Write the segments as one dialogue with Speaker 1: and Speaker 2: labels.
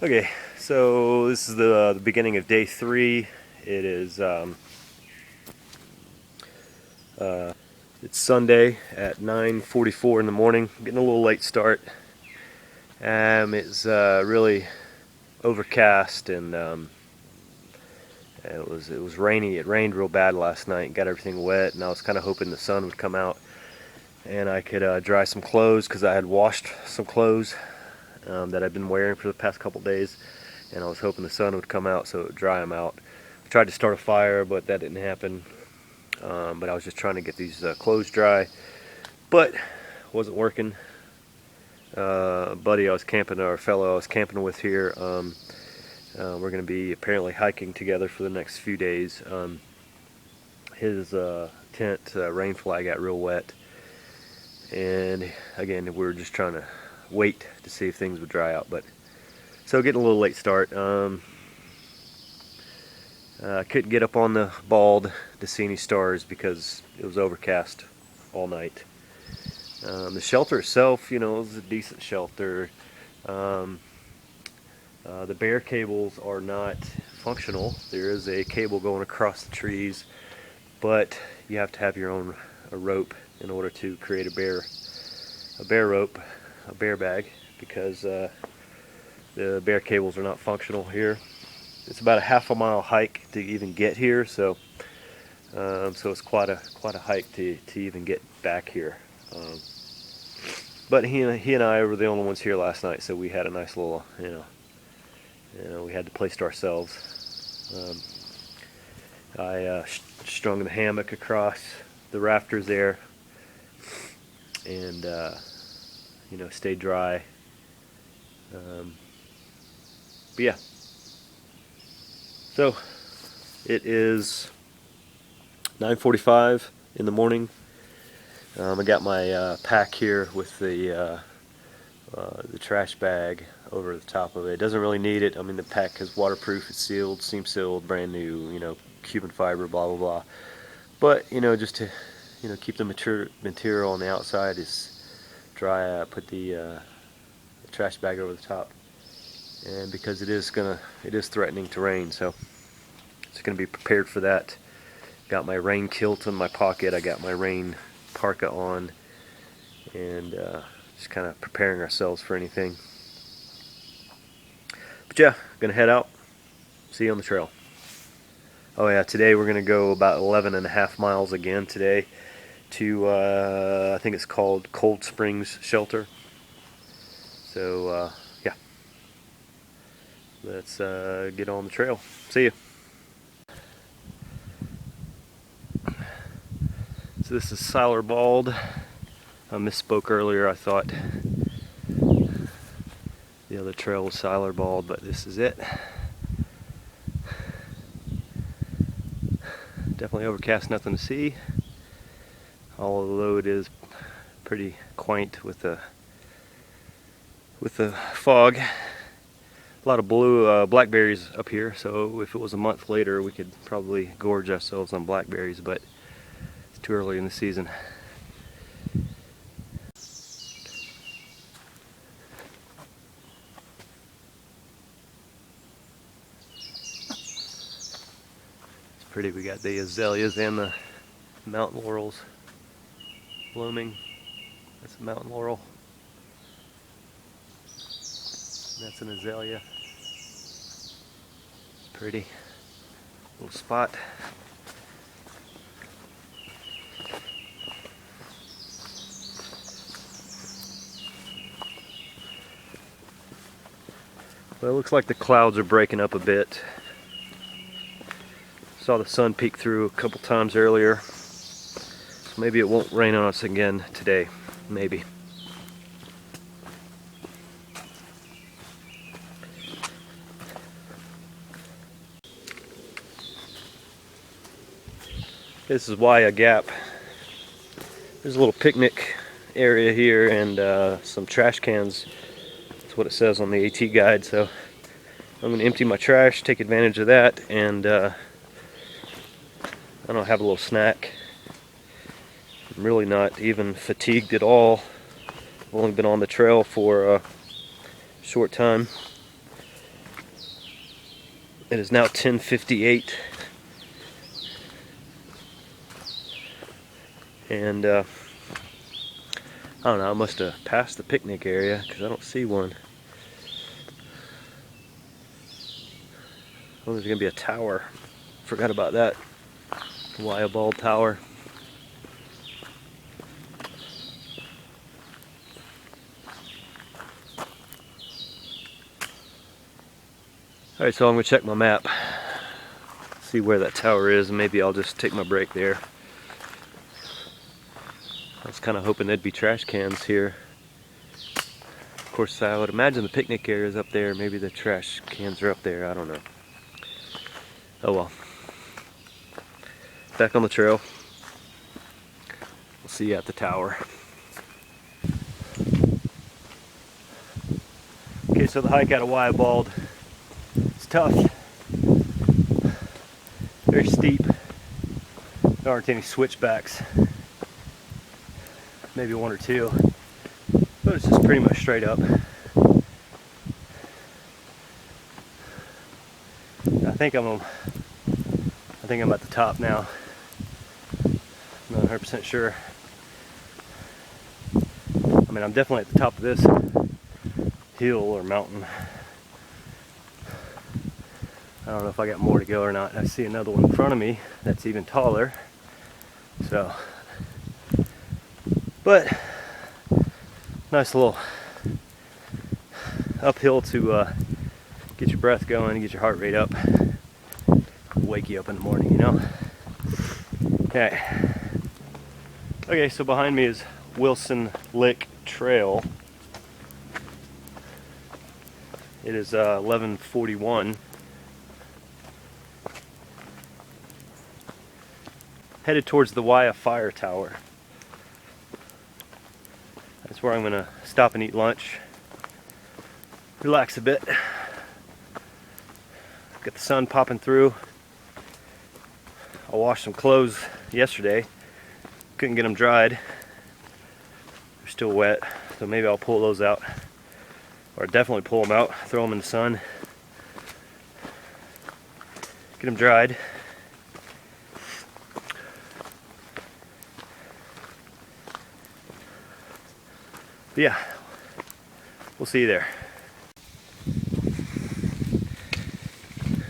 Speaker 1: Okay, so this is the beginning of day 3. It is it's Sunday at 9:44 in the morning. Getting a little late start. It's really overcast and it was rainy. It rained real bad last night and got everything wet. And I was kind of hoping the sun would come out and I could dry some clothes because I had washed some clothes that I've been wearing for the past couple days, and I was hoping the sun would come out so it would dry them out. I tried to start a fire, but that didn't happen. But I was just trying to get these clothes dry, but wasn't working. Buddy I was camping, or fellow I was camping with here, we're going to be apparently hiking together for the next few days. His tent rain fly got real wet, and again we were just trying to wait to see if things would dry out. But so getting a little late start. Couldn't get up on the Bald to see any stars because it was overcast all night. The shelter itself, you know, is a decent shelter. The bear cables are not functional. There is a cable going across the trees, but you have to have your own rope in order to create a bear rope, a bear bag, because the bear cables are not functional here. It's about a half-a-mile hike to even get here, so it's quite a hike to even get back here. But he and I were the only ones here last night, so we had a nice little, you know, we had the place to ourselves. I strung the hammock across the rafters there, and you know, stayed dry. But yeah. So it is 9:45 in the morning. I got my pack here with the trash bag over the top of it. It doesn't really need it. I mean, the pack is waterproof, it's sealed, seam sealed, brand new, you know, Cuban fiber, blah blah blah. But you know, just to, you know, keep the material on the outside is dry, I put the trash bag over the top. And because it is threatening to rain, so it's gonna be prepared for that. Got my rain kilt in my pocket. I got my rain parka on, and just kind of preparing ourselves for anything. But yeah, gonna head out. See you on the trail. Oh yeah, today we're gonna go about 11.5 miles again today to I think it's called Cold Springs Shelter. So yeah, let's get on the trail. See you. So this is Siler Bald. I misspoke earlier. I thought the other trail was Siler Bald, but this is it. Definitely overcast, nothing to see. Although it is pretty quaint with the fog. A lot of blue blackberries up here, so if it was a month later we could probably gorge ourselves on blackberries, but it's too early in the season. It's pretty. We got the azaleas and the mountain laurels blooming. That's a mountain laurel. That's an azalea. Pretty little spot. Well, it looks like the clouds are breaking up a bit. Saw the sun peek through a couple times earlier. So maybe it won't rain on us again today. Maybe. This is Why a Gap. There's a little picnic area here and some trash cans. That's what it says on the AT guide. So I'm going to empty my trash, take advantage of that, and I don't have a little snack. I'm really not even fatigued at all. I've only been on the trail for a short time. It is now 10:58, and I don't know, I must have passed the picnic area because I don't see one. Oh, there's gonna be a tower. Forgot about that. Siler Bald Tower. Alright, so I'm gonna check my map, see where that tower is, and maybe I'll just take my break there. I was kind of hoping there'd be trash cans here. Of course, I would imagine the picnic area is up there. Maybe the trash cans are up there. I don't know. Oh well. Back on the trail. We'll see you at the tower. Okay, so the hike out of Siler Bald, it's tough. Very steep. There aren't any switchbacks. Maybe one or two. But it's just pretty much straight up. I think I'm at the top now. I'm not 100% sure. I mean, I'm definitely at the top of this hill or mountain. I don't know if I got more to go or not. I see another one in front of me that's even taller. So, but nice little uphill to get your breath going, get your heart rate up, wake you up in the morning, you know. Okay, so behind me is Wilson Lick Trail. It is 11:41. Headed towards the Waya Fire Tower. That's where I'm gonna stop and eat lunch, relax a bit. Got the sun popping through. I washed some clothes yesterday. Couldn't get them dried. They're still wet, so maybe I'll pull those out. Or definitely pull them out, throw them in the sun. Get them dried. But yeah, we'll see you there.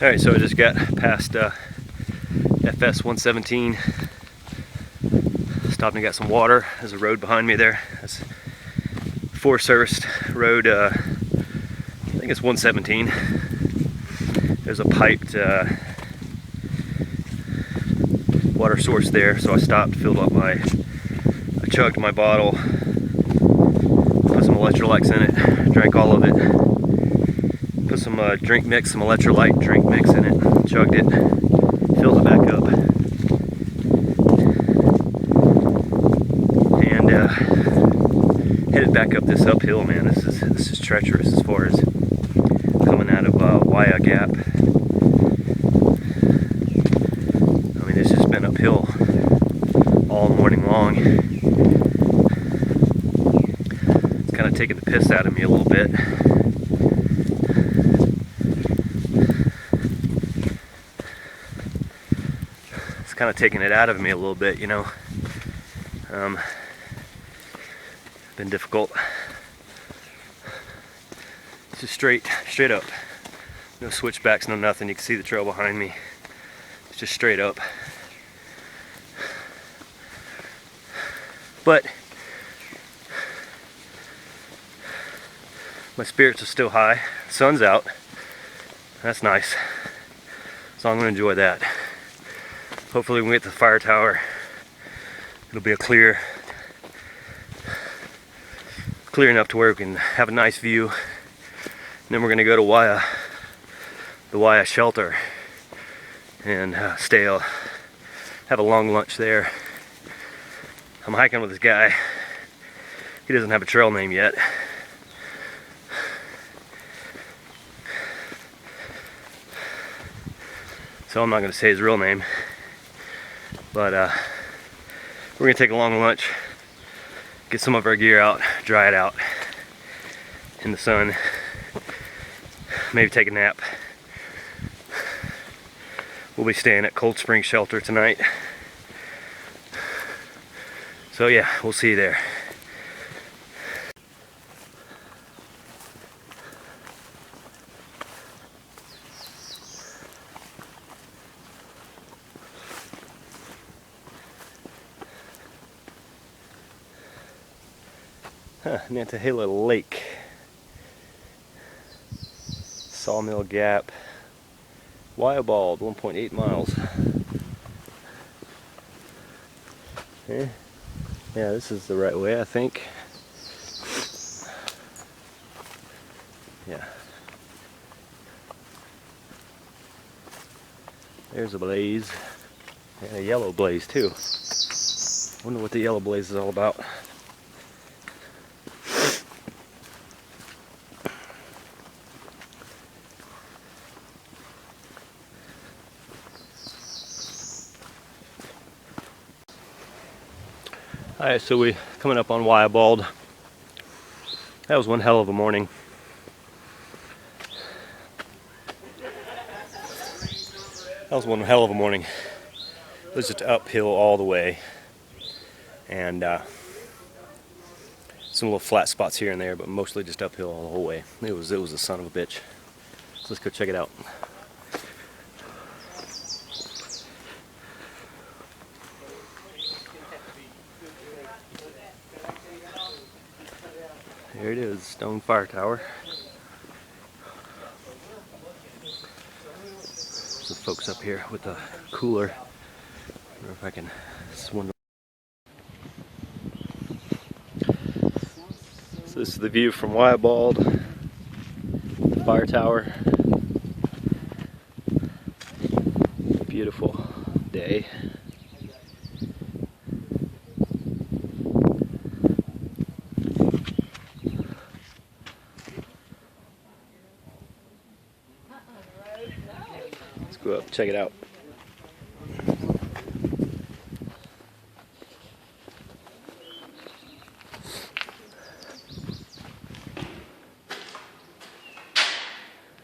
Speaker 1: Alright, so I just got past FS 117. Stopped and got some water. There's a road behind me there. That's Forest Service road, I think it's 117. There's a piped water source there, so I stopped, filled up I chugged my bottle, put some electrolytes in it, drank all of it, put some drink mix, some electrolyte drink mix in it, chugged it, filled it back up, and headed back up this uphill. Man, this is treacherous as far as coming out of Waya Gap. I mean, it's just been uphill all morning long. It's kind of taking the piss out of me a little bit. It's kind of taking it out of me a little bit, you know. Been difficult. It's just straight up. No switchbacks, no nothing. You can see the trail behind me. It's just straight up. But my spirits are still high. The sun's out. That's nice. So I'm gonna enjoy that. Hopefully when we get to the fire tower, it'll be a clear enough to where we can have a nice view. And then we're gonna go to the Waya Shelter, and have a long lunch there. I'm hiking with this guy. He doesn't have a trail name yet. So I'm not gonna say his real name. But we're gonna take a long lunch, get some of our gear out, dry it out in the sun, maybe take a nap, We'll be staying at Cold Spring Shelter tonight. So yeah, we'll see you there. Nantahala Lake, Sawmill Gap, Bald, 1.8 miles. Yeah, this is the right way, I think. Yeah. There's a blaze, and a yellow blaze too. Wonder what the yellow blaze is all about. Alright, so we coming up on Bald. That was one hell of a morning. It was just uphill all the way, and some little flat spots here and there, but mostly just uphill all the whole way. It was a son of a bitch. So let's go check it out. There it is, stone fire tower. Some folks up here with a cooler. I wonder if I can swim. So this is the view from Bald fire tower. Beautiful day. Let's go up, check it out.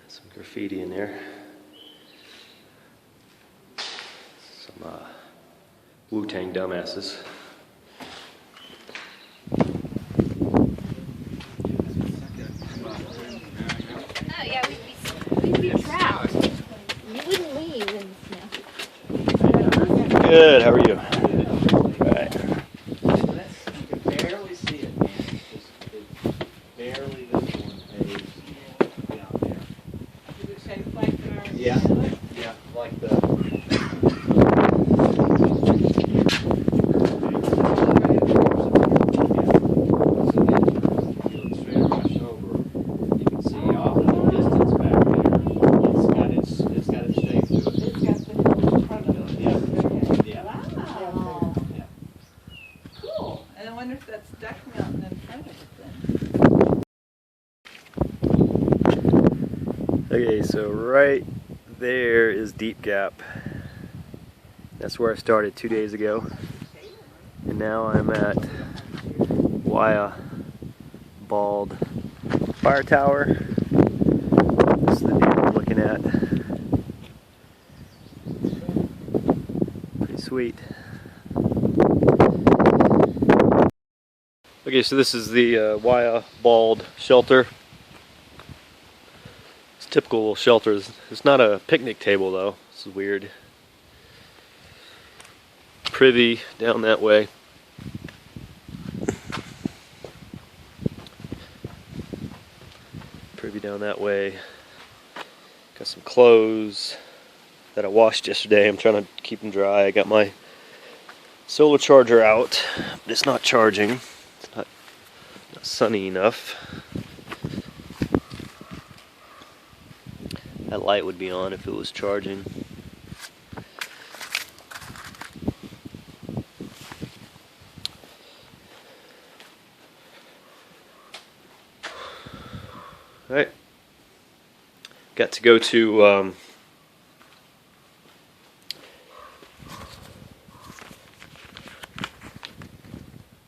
Speaker 1: Some graffiti in there. Some Wu-Tang dumbasses.
Speaker 2: Oh yeah, we'd be trapped. You wouldn't leave in the snow.
Speaker 1: Good, how are you? Right.
Speaker 3: You can barely see it, man. It's barely visible in the page down there.
Speaker 4: Does it say like our
Speaker 3: Yeah, yeah, like the.
Speaker 4: And I wonder if that's Duck Mountain in front of it then.
Speaker 1: Okay, so right there is Deep Gap. That's where I started 2 days ago. And now I'm at Bald Fire Tower. This is the view we're looking at. Pretty sweet. Okay, so this is the Bald Shelter. It's a typical little shelter. It's not a picnic table though. This is weird. Privy down that way. Privy down that way. Got some clothes that I washed yesterday. I'm trying to keep them dry. I got my solar charger out, but it's not charging. It's not sunny enough. That light would be on if it was charging. Alright. Got to go to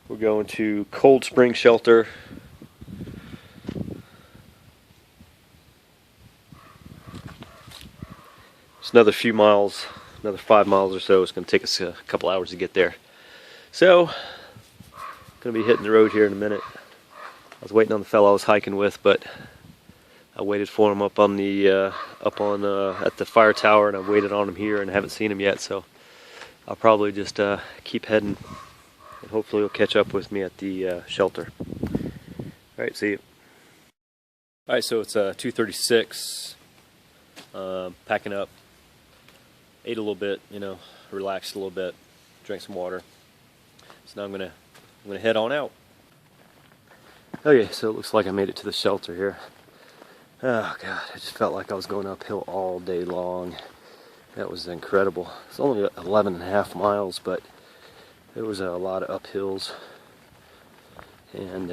Speaker 1: we're going to Cold Spring Shelter. It's another few miles another 5 miles or so. It's going to take us a couple hours to get there. So, going to be hitting the road here in a minute. I was waiting on the fellow I was hiking with, but I waited for him up on the at the fire tower, and I waited on him here, and I haven't seen him yet. So I'll probably just keep heading, and hopefully he'll catch up with me at the shelter. All right, see you. All right, so it's 2:36. Packing up. Ate a little bit, you know, relaxed a little bit, drank some water. So now I'm gonna head on out. Okay, so it looks like I made it to the shelter here. Oh God, I just felt like I was going uphill all day long. That was incredible. It's only 11.5 miles, but there was a lot of uphills. And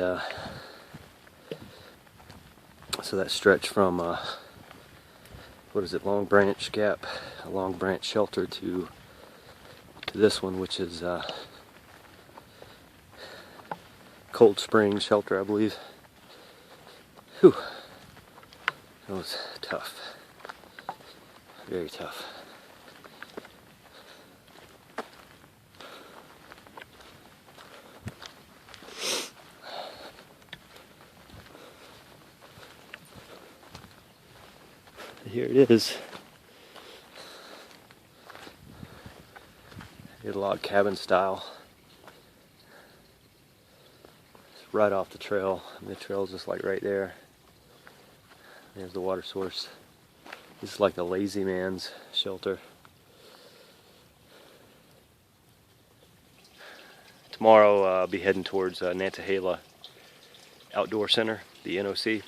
Speaker 1: so that stretch from, what is it, Long Branch Gap, Long Branch Shelter to this one, which is Cold Spring Shelter, I believe. Whew. That was tough. Very tough. Here it is. It's log cabin style. It's right off the trail. And the trail's just like right there. There's the water source. This is like the lazy man's shelter. Tomorrow I'll be heading towards Nantahala Outdoor Center, the NOC.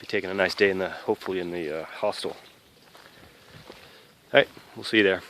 Speaker 1: Be taking a nice day in the, hopefully in the hostel. Alright, we'll see you there.